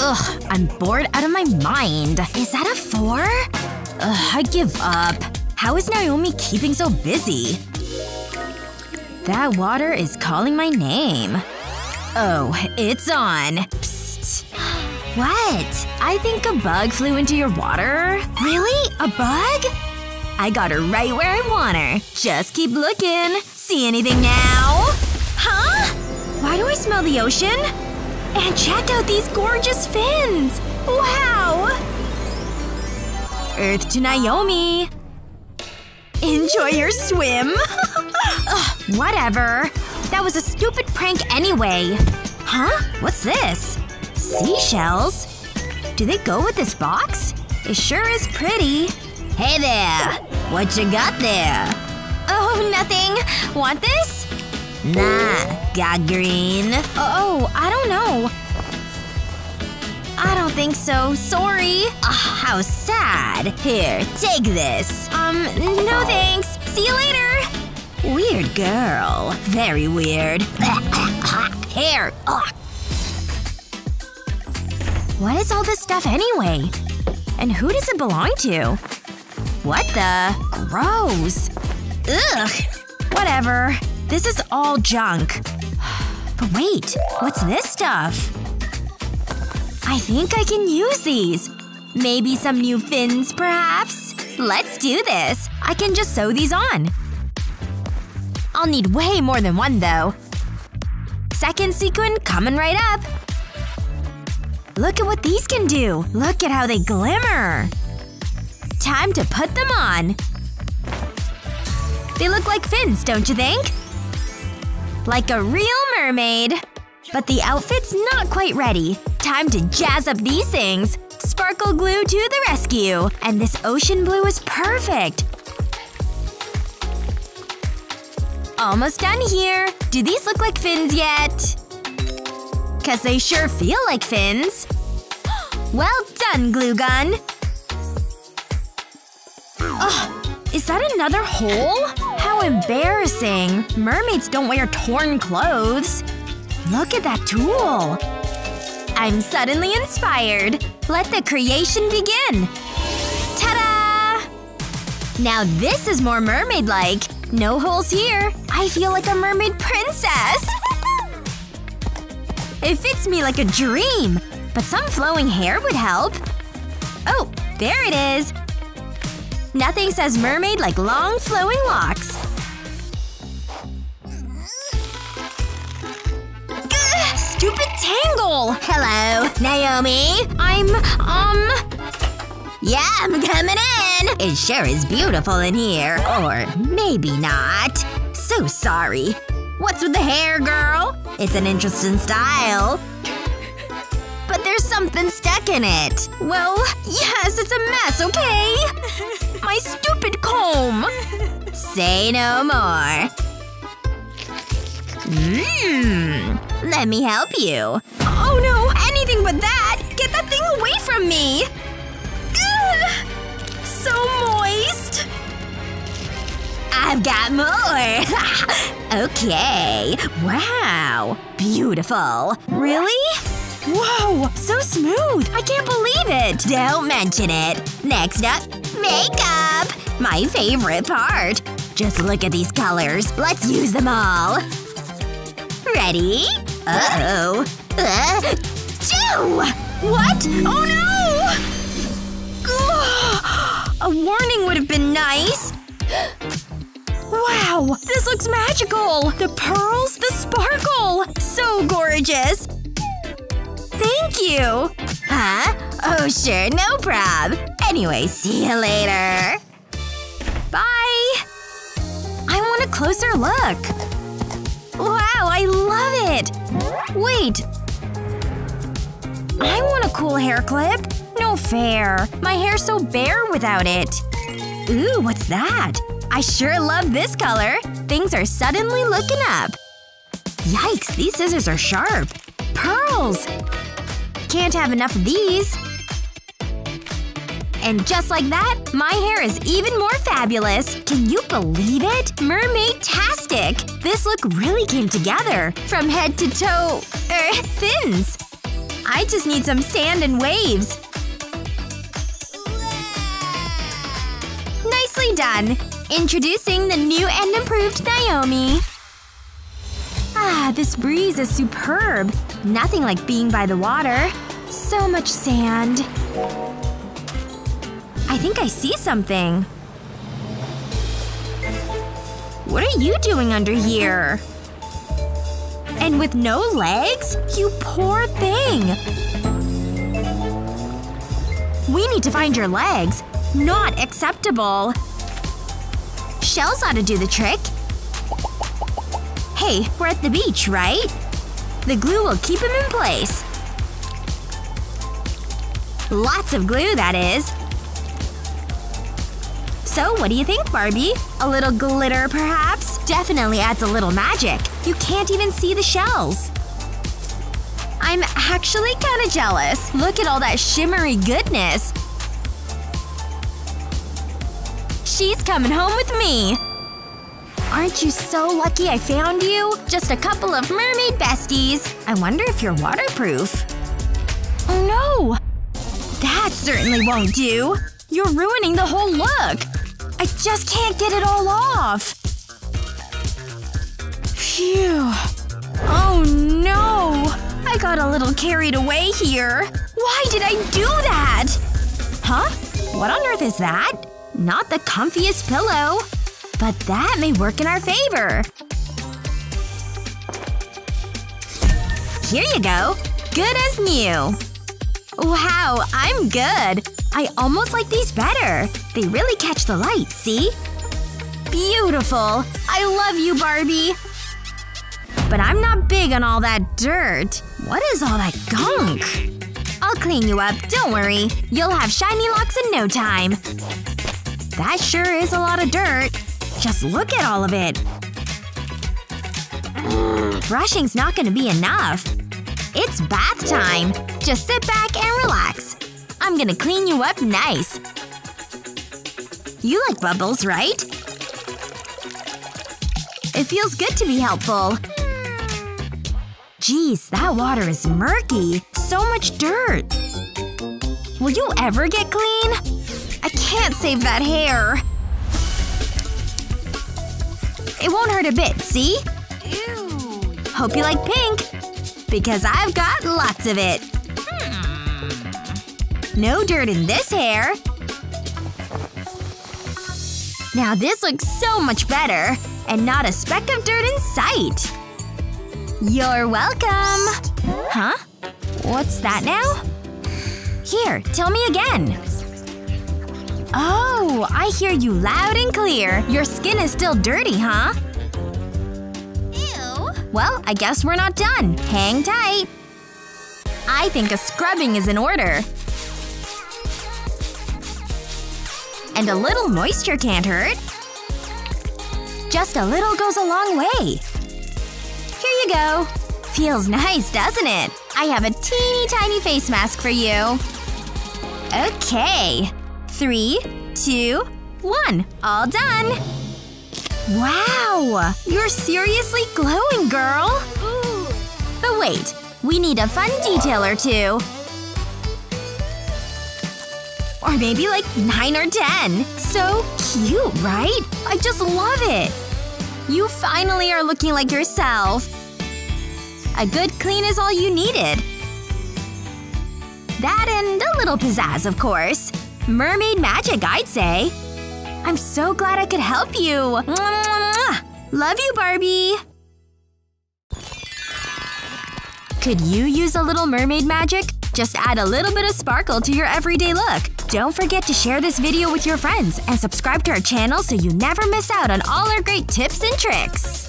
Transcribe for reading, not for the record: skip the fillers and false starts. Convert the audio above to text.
Ugh, I'm bored out of my mind. Is that a 4? Ugh, I give up. How is Naomi keeping so busy? That water is calling my name. Oh, it's on. Psst. What? I think a bug flew into your water. Really? A bug? I got her right where I want her. Just keep looking. See anything now? Huh? Why do I smell the ocean? And check out these gorgeous fins! Wow! Earth to Naomi. Enjoy your swim. Ugh, whatever. That was a stupid prank anyway. Huh? What's this? Seashells? Do they go with this box? It sure is pretty. Hey there! What you got there? Oh, nothing. Want this? Nah, got green. Oh, I don't know. I don't think so. Sorry. How sad. Here, take this. No thanks. See you later. Weird girl. Very weird. Here. Ugh. What is all this stuff anyway? And who does it belong to? What the? Gross. Ugh. Whatever. This is all junk. But wait, what's this stuff? I think I can use these. Maybe some new fins, perhaps? Let's do this. I can just sew these on. I'll need way more than one, though. Second sequin coming right up. Look at what these can do. Look at how they glimmer. Time to put them on. They look like fins, don't you think? Like a real mermaid. But the outfit's not quite ready. Time to jazz up these things. Sparkle glue to the rescue. And this ocean blue is perfect. Almost done here. Do these look like fins yet? 'Cause they sure feel like fins. Well done, glue gun. Ugh. Is that another hole? How embarrassing. Mermaids don't wear torn clothes. Look at that tool. I'm suddenly inspired. Let the creation begin. Ta-da! Now this is more mermaid-like. No holes here. I feel like a mermaid princess. It fits me like a dream. But some flowing hair would help. Oh, there it is. Nothing says mermaid like long flowing locks. Ugh, stupid tangle! Hello, Naomi? Yeah, I'm coming in! It sure is beautiful in here. Or maybe not. So sorry. What's with the hair, girl? It's an interesting style. But there's something stuck in it. Well, yes, it's a mess, okay? My stupid comb! Say no more. Let me help you. Oh no! Anything but that! Get that thing away from me! Ugh, so moist! I've got more! Okay. Wow. Beautiful. Really? Whoa! So smooth! I can't believe it! Don't mention it. Next up, makeup! My favorite part. Just look at these colors. Let's use them all. Ready? Uh-oh. Chew! What? Oh no! Ugh. A warning would have been nice. Wow! This looks magical! The pearls, the sparkle! So gorgeous! Thank you! Huh? Oh sure, no prob. Anyway, see you later. Bye! I want a closer look. Wow, I love it! Wait. I want a cool hair clip. No fair. My hair's so bare without it. Ooh, what's that? I sure love this color. Things are suddenly looking up. Yikes, these scissors are sharp. Pearls! Can't have enough of these. And just like that, my hair is even more fabulous. Can you believe it? Mermaid-tastic! This look really came together. From head to toe… fins. I I just need some sand and waves. Nicely done! Introducing the new and improved Naomi. Ah, this breeze is superb. Nothing like being by the water. So much sand. I think I see something. What are you doing under here? And with no legs? You poor thing! We need to find your legs. Not acceptable. Shells ought to do the trick. Hey, we're at the beach, right? The glue will keep him in place. Lots of glue, that is. So, what do you think, Barbie? A little glitter, perhaps? Definitely adds a little magic. You can't even see the shells. I'm actually kinda jealous. Look at all that shimmery goodness. She's coming home with me. Aren't you so lucky I found you? Just a couple of mermaid besties. I wonder if you're waterproof. Oh no! That certainly won't do. You're ruining the whole look. I just can't get it all off. Phew. Oh no! I got a little carried away here. Why did I do that? Huh? What on earth is that? Not the comfiest pillow. But that may work in our favor. Here you go. Good as new. Wow, I'm good. I almost like these better. They really catch the light, see? Beautiful. I love you, Barbie. But I'm not big on all that dirt. What is all that gunk? I'll clean you up, don't worry. You'll have shiny locks in no time. That sure is a lot of dirt. Just look at all of it. Brushing's not gonna be enough. It's bath time. Just sit back and relax. I'm gonna clean you up nice. You like bubbles, right? It feels good to be helpful. Geez, that water is murky. So much dirt. Will you ever get clean? I can't save that hair. It won't hurt a bit, see? Ew. Hope you like pink. Because I've got lots of it. No dirt in this hair. Now this looks so much better. And not a speck of dirt in sight. You're welcome. Huh? What's that now? Here, tell me again. Oh, I hear you loud and clear. Your skin is still dirty, huh? Ew. Well, I guess we're not done. Hang tight. I think a scrubbing is in order. And a little moisture can't hurt. Just a little goes a long way. Here you go. Feels nice, doesn't it? I have a teeny tiny face mask for you. Okay. 3, 2, 1. All done! Wow! You're seriously glowing, girl! Ooh. But wait. We need a fun detail or two. Or maybe like 9 or 10. So cute, right? I just love it! You finally are looking like yourself. A good clean is all you needed. That and a little pizzazz, of course. Mermaid magic, I'd say. I'm so glad I could help you. Mwah, mwah, mwah. Love you, Barbie. Could you use a little mermaid magic? Just add a little bit of sparkle to your everyday look. Don't forget to share this video with your friends and subscribe to our channel so you never miss out on all our great tips and tricks.